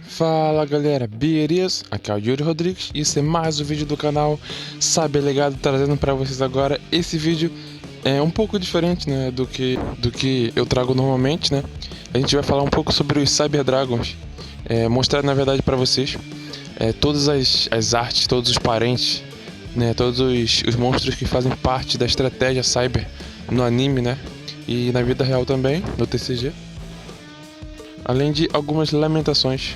Fala galera, beleza? Aqui é o Yuri Rodrigues e esse é mais um vídeo do canal Saber Legado, trazendo para vocês agora. Esse vídeo é um pouco diferente, né, do que eu trago normalmente, né? A gente vai falar um pouco sobre os Cyber Dragons, mostrar na verdade para vocês todas as artes, todos os parentes, né, todos os monstros que fazem parte da estratégia Cyber no anime, né? E na vida real também, no TCG. Além de algumas lamentações,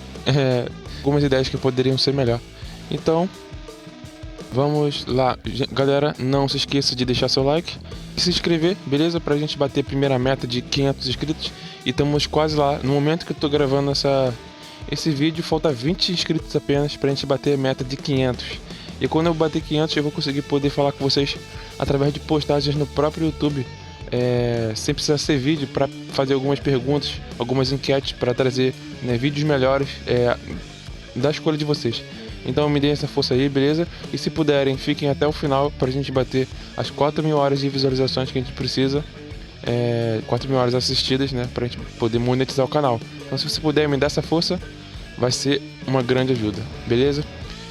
algumas ideias que poderiam ser melhor. Então, vamos lá. Galera, não se esqueça de deixar seu like e se inscrever, beleza? Pra gente bater a primeira meta de 500 inscritos. E estamos quase lá. No momento que eu tô gravando esse vídeo, falta 20 inscritos apenas pra gente bater a meta de 500. E quando eu bater 500, eu vou conseguir poder falar com vocês através de postagens no próprio YouTube. Sem precisar ser vídeo, para fazer algumas perguntas, algumas enquetes para trazer, né, vídeos melhores da escolha de vocês. Então me deem essa força aí, beleza? E se puderem, fiquem até o final para a gente bater as 4.000 horas de visualizações que a gente precisa, 4.000 horas assistidas, né, para a gente poder monetizar o canal. Então se você puder me dar essa força, vai ser uma grande ajuda, beleza?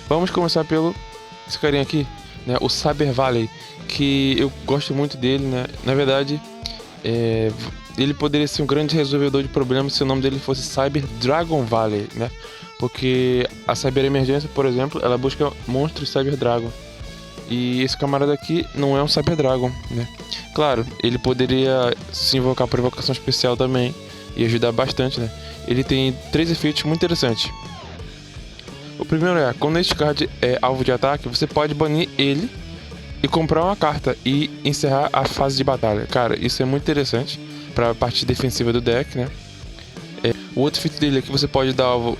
Vamos começar pelo esse carinha aqui, né, o Cyber Valley, que eu gosto muito dele, né? Na verdade, ele poderia ser um grande resolvedor de problemas se o nome dele fosse Cyber Dragon Valley, né? Porque a Cyber Emergência, por exemplo, ela busca monstros Cyber Dragon. E esse camarada aqui não é um Cyber Dragon, né? Claro, ele poderia se invocar por invocação especial também e ajudar bastante, né? Ele tem 3 efeitos muito interessantes. O primeiro quando este card é alvo de ataque, você pode banir ele e comprar uma carta e encerrar a fase de batalha. Cara, isso é muito interessante para a parte defensiva do deck, né? O outro feito dele é que você pode dar alvo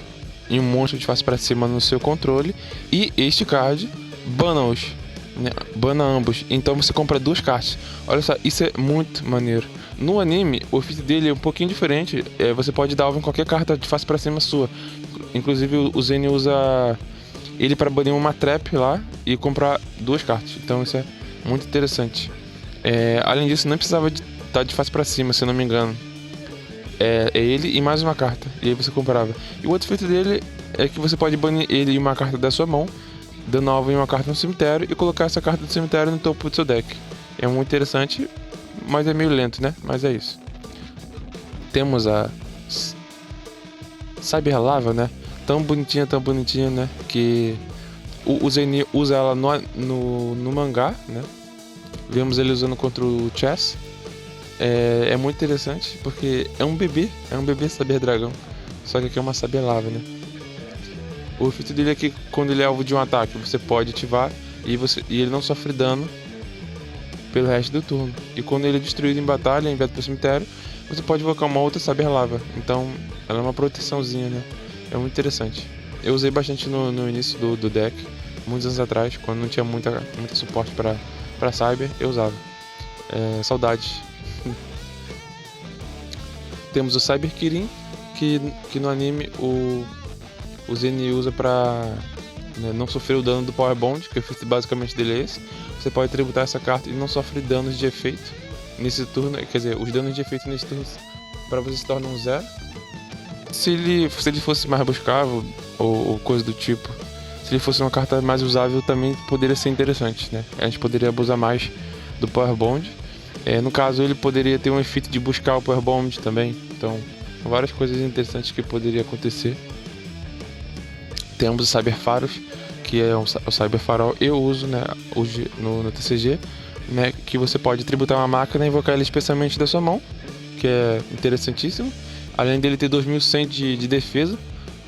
em um monstro de face para cima no seu controle, e este card bana-os, né? Bana ambos. Então você compra 2 cartas. Olha só, isso é muito maneiro. No anime, o feito dele é um pouquinho diferente. Você pode dar alvo em qualquer carta de face para cima sua. Inclusive o Zen usa ele para banir uma trap lá e comprar 2 cartas. Então isso é muito interessante. Além disso, não precisava de estar de face para cima, se eu não me engano. É ele e mais uma carta, e aí você comprava. E o outro feito dele é que você pode banir ele e uma carta da sua mão, dando alvo em uma carta no cemitério, e colocar essa carta do cemitério no topo do seu deck. É muito interessante, mas é meio lento, né? Mas é isso. Temos a Cyber Lava, né? Tão bonitinha, né? Que o Zen usa ela no mangá, né? Vemos ele usando contra o Chess. É muito interessante porque é um bebê Cyber Dragão. Só que aqui é uma Cyber Lava, né? O efeito dele é que quando ele é alvo de um ataque, você pode ativar e ele não sofre dano pelo resto do turno. E quando ele é destruído em batalha, enviado para o cemitério, você pode invocar uma outra Cyber Lava. Então ela é uma proteçãozinha, né? É muito interessante. Eu usei bastante no início do deck, muitos anos atrás, quando não tinha muito suporte para Cyber, eu usava. Saudades. Temos o Cyber Kirin, que no anime o Zen usa para, né, não sofrer o dano do Power Bond, que o efeito basicamente dele é esse. Você pode tributar essa carta e não sofre danos de efeito nesse turno, quer dizer, os danos de efeito nesse turno para você se tornam 0. Se ele fosse mais buscável ou coisa do tipo, se ele fosse uma carta mais usável, também poderia ser interessante, né? A gente poderia abusar mais do Power Bond. No caso, ele poderia ter um efeito de buscar o Power Bond também. Então, várias coisas interessantes que poderia acontecer. Temos o Cyber Faros, que é o Cyber Farol. Eu uso, né, hoje no TCG, né, que você pode tributar uma máquina e invocar ela especialmente da sua mão, que é interessantíssimo. Além dele ter 2100 de defesa,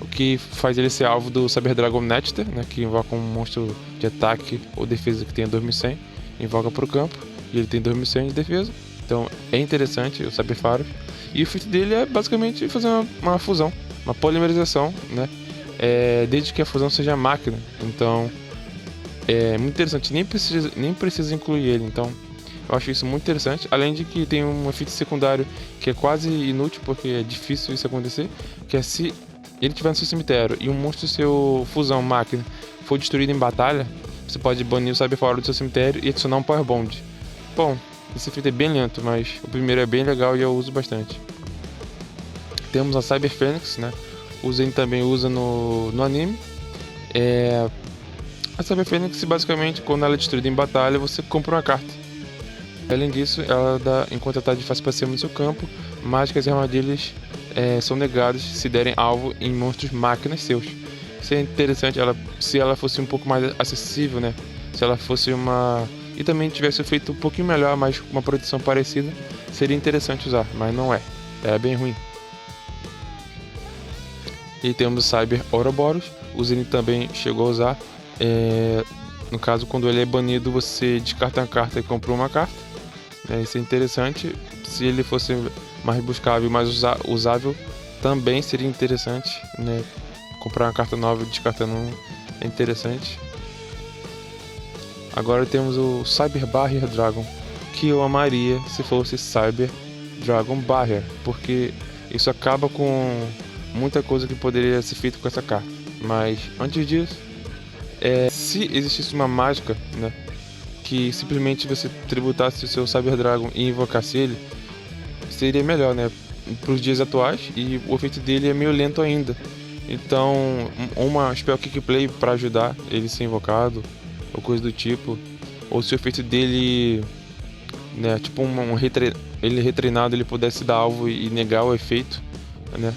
o que faz ele ser alvo do Cyber Dragon Nectar, né, que invoca um monstro de ataque ou defesa que tenha 2100, invoca para o campo, e ele tem 2100 de defesa. Então é interessante o Cyber Faros. E o feito dele é basicamente fazer uma fusão, uma polimerização, né, desde que a fusão seja máquina. Então é muito interessante, nem precisa incluir ele. Então eu acho isso muito interessante, além de que tem um efeito secundário que é quase inútil, porque é difícil isso acontecer, que é se ele estiver no seu cemitério e um monstro seu fusão máquina for destruído em batalha, você pode banir o Cyber Farol do seu cemitério e adicionar um Power Bond. Bom, esse efeito é bem lento, mas o primeiro é bem legal e eu uso bastante. Temos a Cyber Fênix, né? o Zen também usa no anime. A Cyber Fênix, basicamente, quando ela é destruída em batalha, você compra uma carta. Além disso, ela dá, enquanto ela está de face para cima no seu campo, mágicas e armadilhas são negadas se derem alvo em monstros máquinas seus. Isso é interessante, se ela fosse um pouco mais acessível, né? Se ela fosse uma... E também tivesse feito um pouquinho melhor, mas com uma proteção parecida, seria interessante usar, mas não é. É bem ruim. E temos o Cyber Ouroboros, o Zen também chegou a usar. No caso, quando ele é banido, você descarta uma carta e compra uma carta. Isso é interessante. Se ele fosse mais buscável e mais usável, também seria interessante, né? Comprar uma carta nova e descartando um é interessante. Agora temos o Cyber Barrier Dragon, que eu amaria se fosse Cyber Dragon Barrier, porque isso acaba com muita coisa que poderia ser feito com essa carta. Mas antes disso, se existisse uma mágica, né, que simplesmente você tributasse o seu Cyber Dragon e invocasse ele, seria melhor, né, para os dias atuais, e o efeito dele é meio lento ainda. Então, uma Spell Kick Play para ajudar ele a ser invocado, ou coisa do tipo, ou se o efeito dele, né, tipo ele retreinado, ele pudesse dar alvo e negar o efeito, né,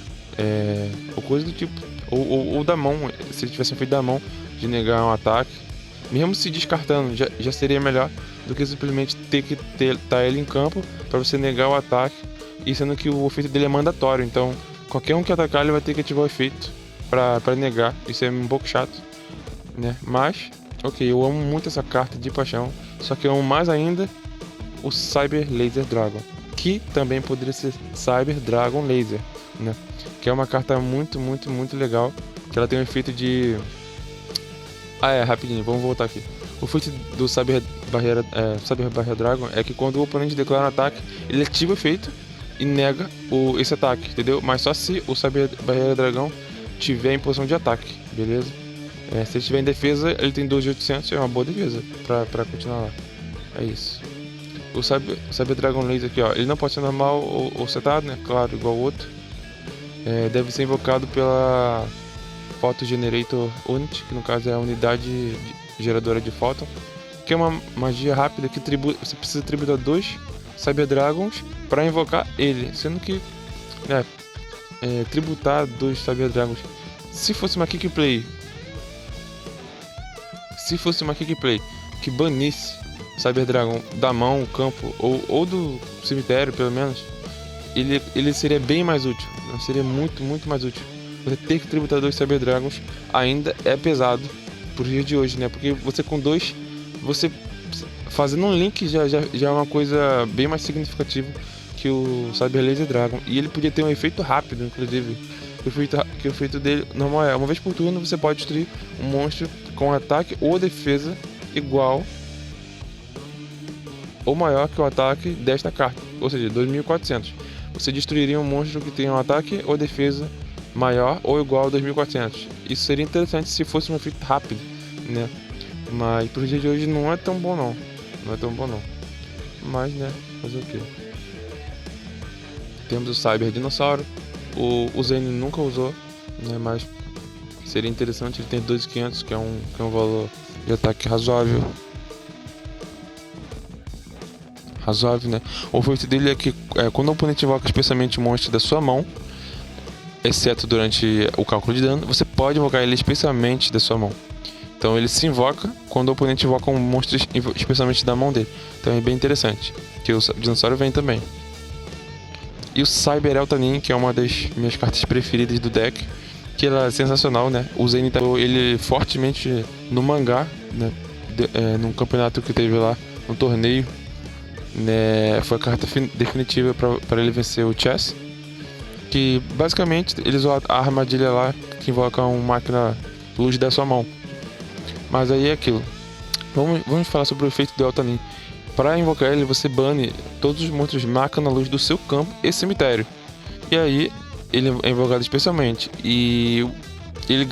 ou coisa do tipo, ou da mão, se ele tivesse um efeito da mão de negar um ataque, mesmo se descartando, já seria melhor do que simplesmente ter que tá ele em campo para você negar o ataque, e sendo que o efeito dele é mandatório, então qualquer um que atacar ele vai ter que ativar o efeito para negar. Isso é um pouco chato, né? Mas, ok, eu amo muito essa carta de paixão, só que eu amo mais ainda o Cyber Laser Dragon, que também poderia ser Cyber Dragon Laser, né? Que é uma carta muito, muito, muito legal, que ela tem um efeito de... rapidinho, vamos voltar aqui. O efeito do Cyber Barreira Dragon é que quando o oponente declara um ataque, ele ativa o efeito e nega esse ataque, entendeu? Mas só se o Cyber Barreira Dragão tiver em posição de ataque, beleza? Se ele estiver em defesa, ele tem 2.800, é uma boa defesa pra continuar lá. É isso. O Cyber Dragon Laser aqui, ó, ele não pode ser normal ou setado, né? Claro, igual o outro. Deve ser invocado pela Photon Generator Unit, que no caso é a unidade geradora de Photon, que é uma magia rápida que você precisa tributar 2 Cyber Dragons para invocar ele, sendo que tributar 2 Cyber Dragons, se fosse uma Kick Play que banisse Cyber Dragon da mão, campo ou do cemitério, pelo menos, ele seria bem mais útil, seria muito, muito mais útil. Você ter que tributar 2 Cyber Dragons ainda é pesado pro dia de hoje, né? Porque você com 2, você fazendo um link já é uma coisa bem mais significativa que o Cyber Laser Dragon. E ele podia ter um efeito rápido, inclusive. O efeito dele normal é: uma vez por turno você pode destruir um monstro com ataque ou defesa igual ou maior que o ataque desta carta, ou seja, 2.400. Você destruiria um monstro que tem um ataque ou defesa maior ou igual a 2.400. Isso seria interessante se fosse um efeito rápido, né? Mas pro dia de hoje não é tão bom não. Mas, né, fazer o quê? Temos o Cyber Dinossauro. O Zen nunca usou, né? Mas seria interessante. Ele tem 2.500, que é um valor de ataque razoável. Né? O efeito dele é que quando o oponente invoca especialmente o monstro da sua mão, exceto durante o cálculo de dano, você pode invocar ele especialmente da sua mão. Então ele se invoca quando o oponente invoca um monstro especialmente da mão dele. Então é bem interessante, que o dinossauro vem também. E o Cyber Eltanin, que é uma das minhas cartas preferidas do deck, que ela é sensacional, né? O Zen ele fortemente no mangá, né? Num campeonato que teve lá, no torneio, né? Foi a carta definitiva para ele vencer o Chess. Que basicamente eles usam a armadilha lá que invoca uma máquina luz da sua mão. Mas aí é aquilo. Vamos falar sobre o efeito do Eltanin. Para invocar ele, você bane todos os monstros máquina luz do seu campo e cemitério. E aí ele é invocado especialmente. E ele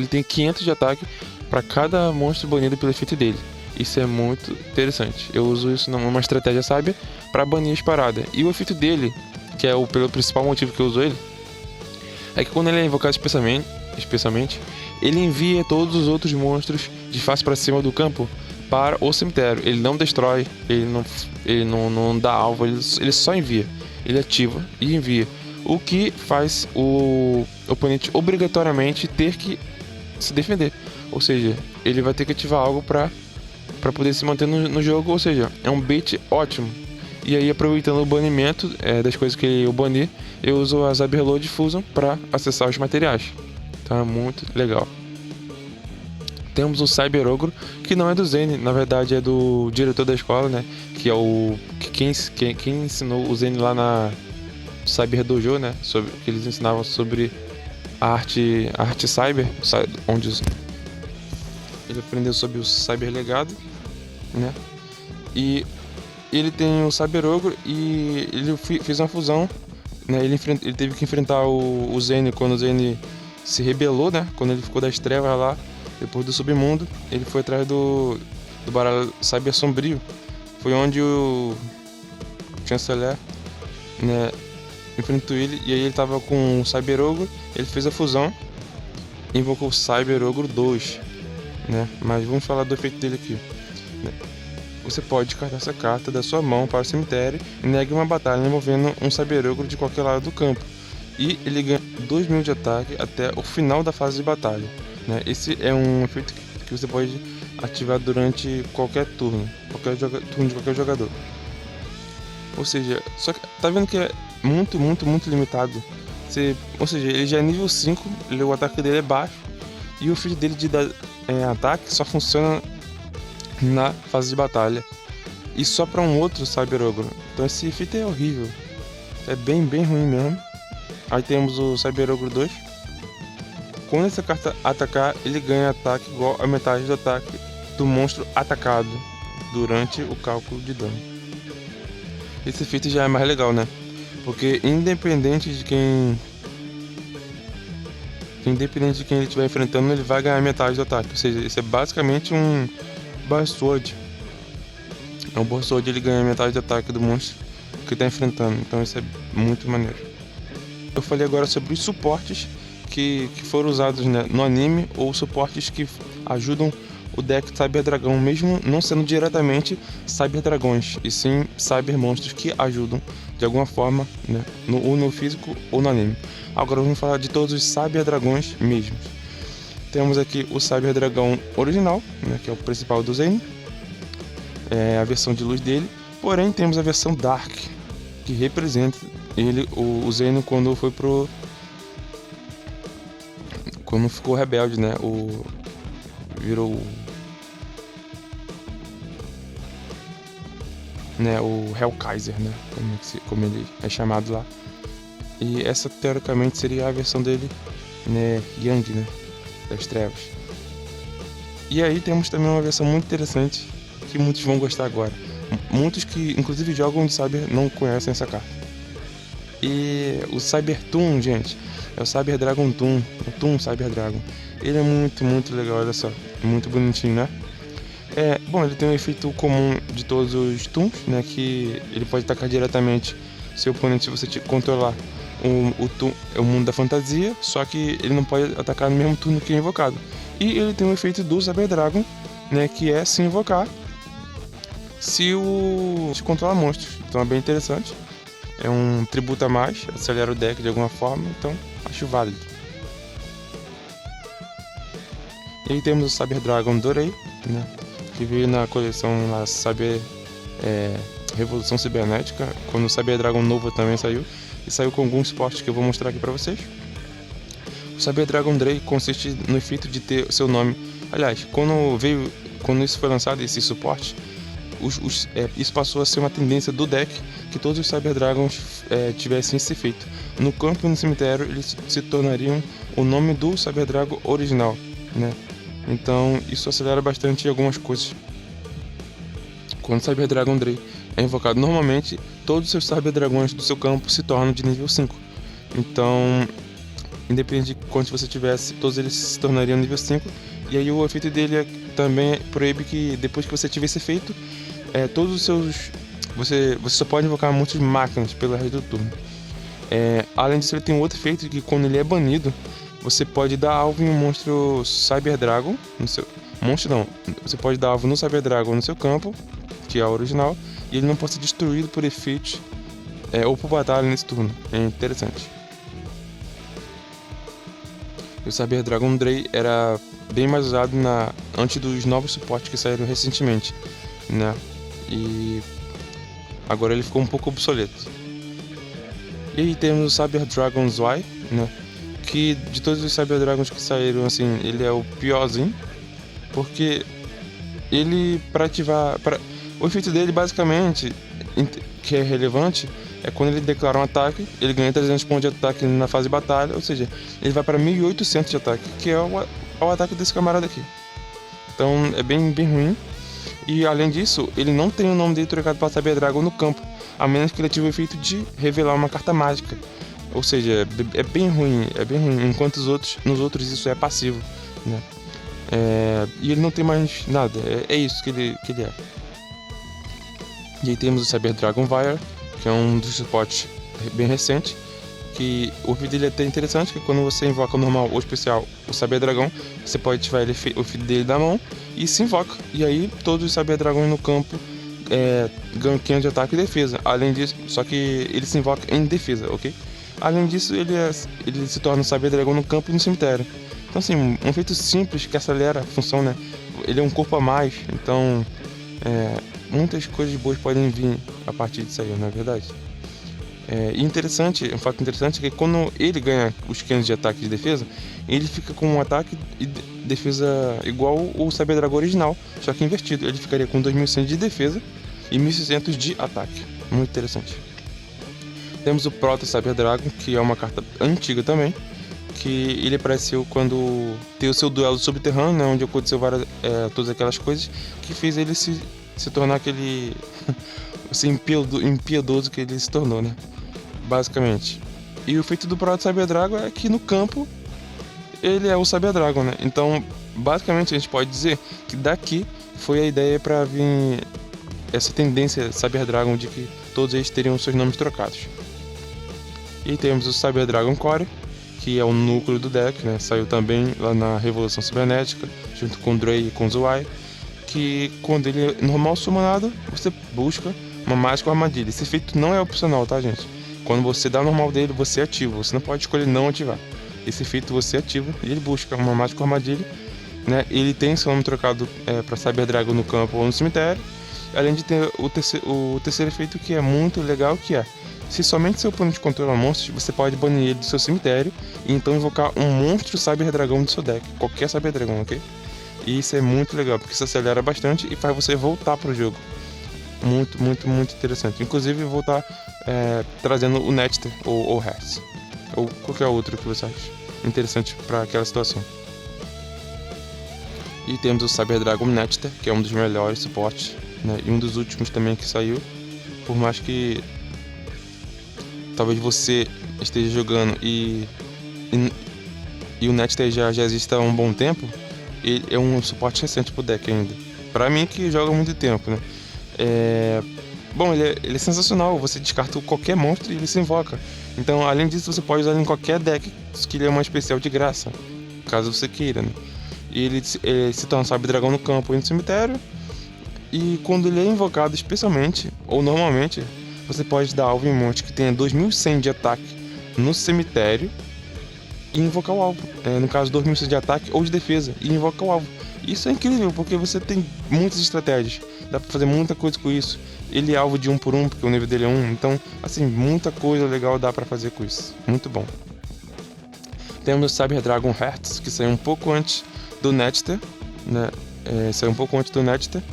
tem 500 de ataque para cada monstro banido pelo efeito dele. Isso é muito interessante. Eu uso isso numa estratégia sábia para banir as paradas. E o efeito dele, que é pelo principal motivo que eu uso ele, é que quando ele é invocado especialmente, ele envia todos os outros monstros de face para cima do campo para o cemitério. Ele não destrói, ele não dá alvo, ele só envia. Ele ativa e envia. O que faz o oponente obrigatoriamente ter que se defender. Ou seja, ele vai ter que ativar algo para poder se manter no jogo. Ou seja, é um bait ótimo. E aí, aproveitando o banimento das coisas que eu bani, eu uso a Cyberload Fusion para acessar os materiais. Então é muito legal. Temos o Cyber Ogro, que não é do Zane, na verdade é do diretor da escola, né? Que é quem ensinou o Zane lá na Cyber Dojo, né? Que eles ensinavam sobre a arte cyber, onde ele aprendeu sobre o Cyber Legado, né? E ele tem o Cyber Ogro e ele fez uma fusão, né? Ele teve que enfrentar o Zane quando o Zane se rebelou, né? Quando ele ficou das trevas lá, depois do submundo, ele foi atrás do baralho Cyber Sombrio. Foi onde o Chanceler, né, enfrentou ele, e aí ele tava com o Cyber Ogro, ele fez a fusão e invocou o Cyber Ogro 2, né? Mas vamos falar do efeito dele aqui, né? Você pode descartar essa carta da sua mão para o cemitério e negue uma batalha envolvendo um Cyber Ogro de qualquer lado do campo. E ele ganha 2.000 de ataque até o final da fase de batalha, né? Esse é um efeito que você pode ativar durante qualquer turno, turno de qualquer jogador. Ou seja, só que tá vendo que é muito limitado. Ou seja, ele já é nível 5, o ataque dele é baixo e o efeito dele de dar ataque só funciona na fase de batalha e só para um outro Cyber Ogro. Então esse efeito é horrível, é bem ruim mesmo. Aí temos o Cyber Ogro 2. Quando essa carta atacar, ele ganha ataque igual a metade do ataque do monstro atacado durante o cálculo de dano. Esse efeito já é mais legal, né? Porque independente de quem ele estiver enfrentando, ele vai ganhar metade do ataque. Ou seja, isso é basicamente um Burst Sword. É um Burst Sword, ele ganha metade do ataque do monstro que está enfrentando. Então isso é muito maneiro. Eu falei agora sobre os suportes que foram usados, né, no anime, ou suportes que ajudam o deck Cyber Dragão, mesmo não sendo diretamente Cyber Dragões, e sim Cyber Monstros que ajudam de alguma forma, né, ou no físico ou no anime. Agora vamos falar de todos os Cyber Dragões mesmos. Temos aqui o Cyber Dragão original, né, que é o principal do Zane, a versão de luz dele. Porém temos a versão Dark, que representa ele, o Zane, quando ficou rebelde, né? Virou, né, o Hellkaiser, né? Como ele é chamado lá. E essa teoricamente seria a versão dele, né, Yang, né, das trevas. E aí temos também uma versão muito interessante que muitos vão gostar agora. Muitos que inclusive jogam de Cyber não conhecem essa carta. E o Cyber Toon, gente, é o Cyber Dragon Toon, o Toon Cyber Dragon. Ele é muito legal, olha só, muito bonitinho, né? Bom, ele tem um efeito comum de todos os Toons, né? Que ele pode atacar diretamente seu oponente se você controlar o mundo da fantasia, só que ele não pode atacar no mesmo turno que é invocado. E ele tem um efeito do Cyber Dragon, né? Que é se invocar se controlar monstros. Então é bem interessante. É um tributo a mais, acelera o deck de alguma forma, então acho válido. E aí temos o Cyber Dragon Dorei, né, que veio na coleção lá Cyber Revolução Cibernética, quando o Cyber Dragon novo também saiu, e saiu com alguns suportes que eu vou mostrar aqui pra vocês. O Cyber Dragon Dorei consiste no efeito de ter o seu nome. Aliás, quando isso foi lançado, esse suporte, isso passou a ser uma tendência do deck, que todos os Cyber Dragons tivessem esse efeito. No campo e no cemitério eles se tornariam o nome do Cyber Dragon original, né? Então isso acelera bastante algumas coisas. Quando o Cyber Dragon Dorei é invocado, normalmente todos os seus Cyber Dragões do seu campo se tornam de nível 5. Então, independente de quantos você tivesse, todos eles se tornariam nível 5. E aí o efeito dele também proíbe que depois que você tiver esse efeito, todos os seus... Você só pode invocar muitas máquinas pelo resto do turno. Além disso, ele tem um outro efeito que quando ele é banido, você pode dar alvo em um monstro Cyber Dragon no seu... Monstro não, você pode dar alvo no Cyber Dragon no seu campo, que é o original, e ele não pode ser destruído por efeitos ou por batalha nesse turno. É interessante. O Cyber Dragon Dray era bem mais usado antes dos novos suportes que saíram recentemente, né? E agora ele ficou um pouco obsoleto. E aí temos o Cyber Dragon Zwei, né? Que de todos os Cyber Dragons que saíram, assim, ele é o piorzinho, porque ele, para ativar... O efeito dele, basicamente, que é relevante, é quando ele declara um ataque, ele ganha 300 pontos de ataque na fase de batalha, ou seja, ele vai para 1800 de ataque, que é o ataque desse camarada aqui. Então é bem ruim. E além disso, ele não tem o nome dele trocado para Cyber Dragon no campo, a menos que ele ative o efeito de revelar uma carta mágica. Ou seja, é bem ruim, enquanto nos outros isso é passivo, né? E ele não tem mais nada, é isso que ele é. E aí temos o Cyber Dragon Vire, que é um dos suportes bem recente, que o efeito dele é até interessante, que quando você invoca o normal ou especial, o Cyber Dragão, você pode ativar o efeito dele da mão e se invoca. E aí todos os Cyber Dragões no campo ganham 500 de ataque e defesa. Além disso, só que ele se invoca em defesa, ok? Além disso, ele se torna um Cyber Dragão no campo e no cemitério. Então assim, um efeito simples que acelera a função, né? Ele é um corpo a mais, então muitas coisas boas podem vir a partir disso aí, não é verdade? E um fato interessante é que quando ele ganha os 500 de ataque e de defesa, ele fica com um ataque e defesa igual o Cyber Dragon original, só que invertido. Ele ficaria com 2100 de defesa e 1600 de ataque. Muito interessante. Temos o Proto Cyber Dragon, que é uma carta antiga também, que ele apareceu quando tem o seu duelo subterrâneo, né, onde aconteceu todas aquelas coisas que fez ele se tornar aquele impiedoso que ele se tornou, né? Basicamente. E o feito do Proto Cyber Dragon é que no campo ele é o Cyber Dragon, né? Então, basicamente a gente pode dizer que daqui foi a ideia para vir essa tendência Cyber Dragon de que todos eles teriam seus nomes trocados. E temos o Cyber Dragon Core, que é o núcleo do deck, né? Saiu também lá na Revolução Cibernética, junto com o Dray e com o Zwei, que quando ele é normal summonado, você busca uma mágica ou armadilha. Esse efeito não é opcional, tá, gente? Quando você dá o normal dele, você ativa. Você não pode escolher não ativar. Esse efeito você ativa e ele busca uma mágica ou armadilha, né? Ele tem seu nome trocado para Cyber Dragon no campo ou no cemitério. Além de ter o terceiro efeito, que é muito legal, que é: se somente seu oponente controla monstros, você pode banir ele do seu cemitério e então invocar um monstro Cyber Dragão do seu deck. Qualquer Cyber Dragão, ok? E isso é muito legal, porque isso acelera bastante e faz você voltar pro jogo. Muito interessante. Inclusive voltar trazendo o Netster ou Hertz, ou qualquer outro que você acha interessante para aquela situação. E temos o Cyber Dragon Netster, que é um dos melhores suportes, né? E um dos últimos também que saiu. Por mais que talvez você esteja jogando e o Netster já exista há um bom tempo, ele é um suporte recente pro deck ainda. Pra mim, que joga há muito tempo, né? Bom, ele é sensacional. Você descarta qualquer monstro e ele se invoca. Então, além disso, você pode usar ele em qualquer deck, que ele é uma especial de graça, caso você queira, né? E ele se torna Cyber Dragão no campo e no cemitério. E quando ele é invocado especialmente, ou normalmente, você pode dar alvo em um monstro que tenha 2100 de ataque no cemitério e invocar o alvo. No caso, 2100 de ataque ou de defesa e invocar o alvo. Isso é incrível, porque você tem muitas estratégias. Dá pra fazer muita coisa com isso. Ele é alvo de 1 por 1, porque o nível dele é 1. Então, assim, muita coisa legal dá pra fazer com isso. Muito bom. Temos o Cyber Dragon Hertz, que saiu um pouco antes do Netster, né? Saiu um pouco antes do Netster.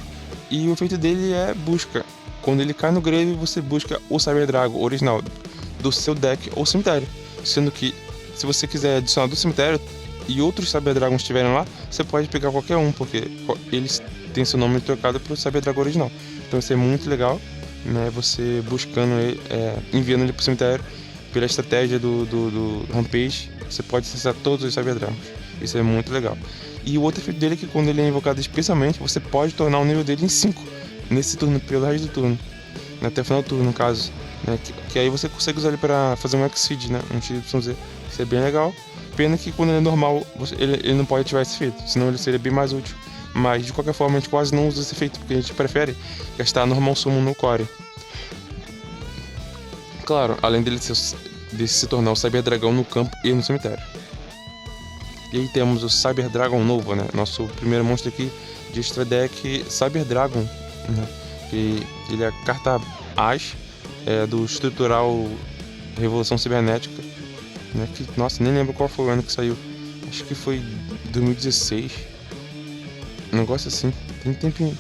E o efeito dele é busca. Quando ele cai no grave, você busca o Cyber Dragon original do seu deck ou cemitério. Sendo que, se você quiser adicionar do cemitério e outros Cyber Dragons estiverem lá, você pode pegar qualquer um, porque eles têm seu nome trocado para o Cyber Dragon original. Então isso é muito legal, né? Você buscando ele, enviando ele para o cemitério, pela estratégia do Rampage, você pode acessar todos os Cyber Dragons. Isso é muito legal. E o outro efeito dele é que quando ele é invocado especialmente, você pode tornar o nível dele em 5 nesse turno, pelo resto do turno, até o final do turno no caso. né? Que aí você consegue usar ele para fazer um Exceed, né? Um XYZ. Isso é bem legal. Pena que quando ele é normal, ele não pode ativar esse efeito, senão ele seria bem mais útil. Mas de qualquer forma a gente quase não usa esse efeito, porque a gente prefere gastar normal summon no core. Claro, além dele se tornar o Cyber Dragão no campo e no cemitério. E aí temos o Cyber Dragon novo, né? Nosso primeiro monstro aqui de extra deck, Cyber Dragon, né? Que ele é a carta As do estrutural Revolução Cibernética, né? Que, nossa, nem lembro qual foi o ano que saiu. Acho que foi 2016. Um negócio assim, tem um tempinho.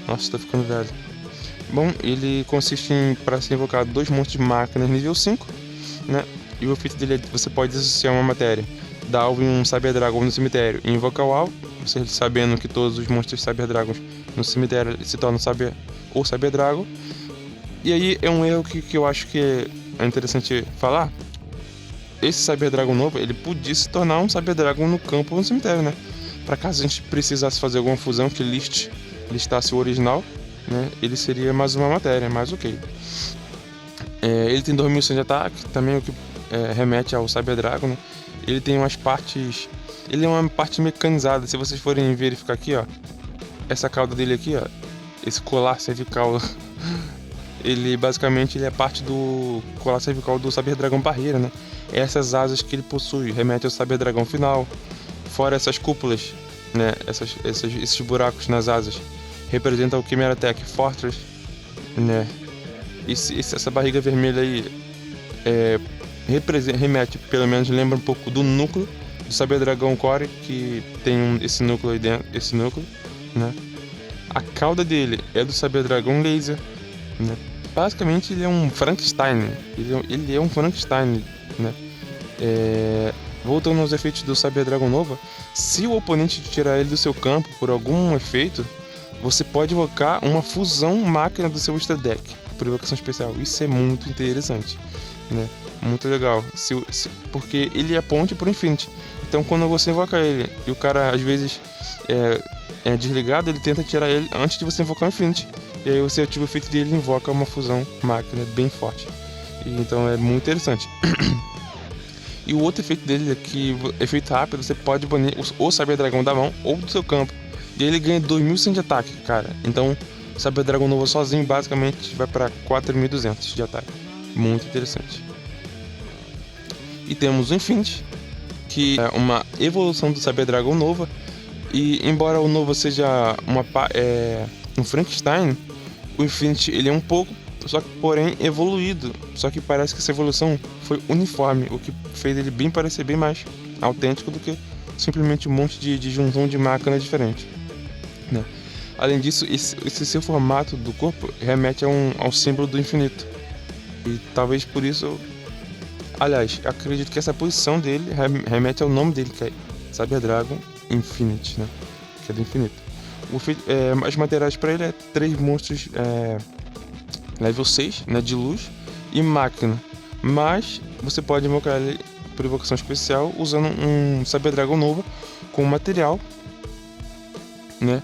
Nossa, tô ficando velho. Bom, ele consiste em, para ser invocado, 2 monstros de máquinas nível 5, né? E o efeito dele é que você pode associar uma matéria, dar alvo em um Cyber Dragon no cemitério e invocar o alvo, você sabendo que todos os monstros Cyber Dragons no cemitério se tornam Cyber Dragon. E aí é um erro que eu acho que é interessante falar. Esse Cyber Dragon novo, ele podia se tornar um Cyber Dragon no campo ou no cemitério, né? Para caso a gente precisasse fazer alguma fusão que listasse o original, né? Ele seria mais uma matéria, mas ok. Ele tem 2100 de ataque, também o que remete ao Cyber Dragon, né? Ele tem umas partes... Ele é uma parte mecanizada, se vocês forem verificar aqui, ó. Essa cauda dele aqui, ó. Esse colar cervical... ele basicamente é parte do colar cervical do Cyber Dragão Barreira, né? Essas asas que ele possui remete ao Cyber Dragão final. Fora essas cúpulas, né? Esses buracos nas asas representam o Chimera Tech Fortress, né? Essa barriga vermelha aí remete, pelo menos lembra um pouco do núcleo do Cyber Dragão Core, que tem esse núcleo aí dentro, né? A cauda dele é do Cyber Dragão Laser, né? Basicamente ele é um Frankenstein, ele é um Frankenstein, né? Voltando aos efeitos do Cyber Dragon Nova, se o oponente tirar ele do seu campo por algum efeito, você pode invocar uma fusão máquina do seu extra deck por invocação especial. Isso é muito interessante, né? Muito legal, porque ele é ponte pro Infinity. Então quando você invoca ele e o cara às vezes é desligado, ele tenta tirar ele antes de você invocar o Infinity. E aí você ativa o efeito dele e invoca uma fusão máquina bem forte. Então é muito interessante. E o outro efeito dele é que, efeito rápido, você pode banir o Cyber Dragão da mão ou do seu campo. E ele ganha 2100 de ataque, cara. Então, o Cyber Dragão novo sozinho basicamente vai para 4200 de ataque. Muito interessante. E temos o Infinity, que é uma evolução do Cyber Dragon Nova. E embora o Nova seja um Frankenstein, o Infinity ele é um pouco, porém evoluído. Só que parece que essa evolução foi uniforme, o que fez ele parecer bem mais autêntico do que simplesmente um monte de junção de máquina diferente, né? Além disso, esse seu formato do corpo remete ao símbolo do infinito. E talvez por isso... Aliás, acredito que essa posição dele remete ao nome dele, que é Cyber Dragon Infinite, né? Que é do infinito. As materiais para ele é 3 monstros level 6, né, de luz e máquina. Mas você pode invocar ele por invocação especial usando um Cyber Dragon novo com material, né?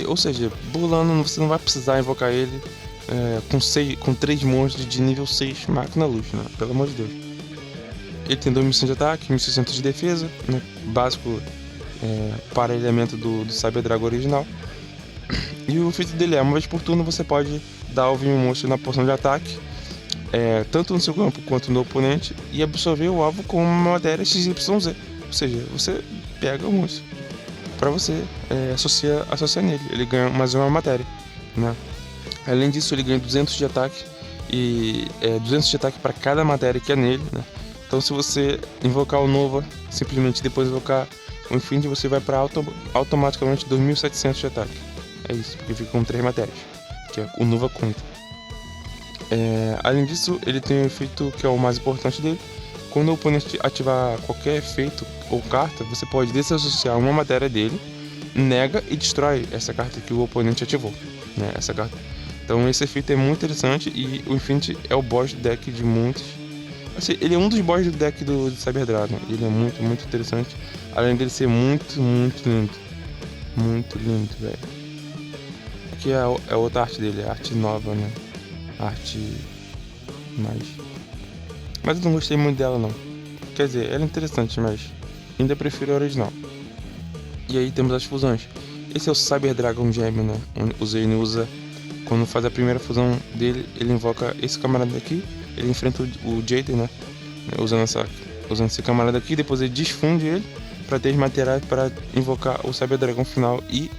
Ou seja, burlando, você não vai precisar invocar ele com 3 monstros de nível 6 máquina luz, né? Pelo amor de Deus. Ele tem 2100 de ataque, 1600 de defesa, né? Básico parelhamento do Cyber Dragon original. E o efeito dele uma vez por turno você pode dar alvo em um monstro na porção de ataque, tanto no seu campo quanto no oponente, e absorver o alvo com uma matéria XYZ. Ou seja, você pega o monstro para você associar nele. Ele ganha mais uma matéria, né? Além disso, ele ganha 200 de ataque e 200 de ataque para cada matéria que é nele, né? Então, se você invocar o Nova, simplesmente depois invocar o Infinity, você vai para automaticamente 2700 de ataque. É isso, porque fica com 3 matérias, que é o Nova conta. Além disso, ele tem um efeito que é o mais importante dele. Quando o oponente ativar qualquer efeito ou carta, você pode desassociar uma matéria dele, nega e destrói essa carta que o oponente ativou, né? Essa carta. Então esse efeito é muito interessante e o Infinity é o boss do deck de muitos. Assim, ele é um dos boss do deck do Cyber Dragon. Ele é muito, muito interessante. Além dele ser muito, muito lindo. Muito lindo, velho. Aqui é outra arte dele, a arte nova, né? Arte Mas eu não gostei muito dela, não. Quer dizer, ela é interessante, mas ainda prefiro a original. E aí temos as fusões. Esse é o Cyber Dragon Gêmeo, né? O Zane usa, quando faz a primeira fusão dele, ele invoca esse camarada aqui, ele enfrenta o Jaden, né? Usando esse camarada aqui, depois ele desfunde ele para ter os materiais para invocar o Cyber Dragon final e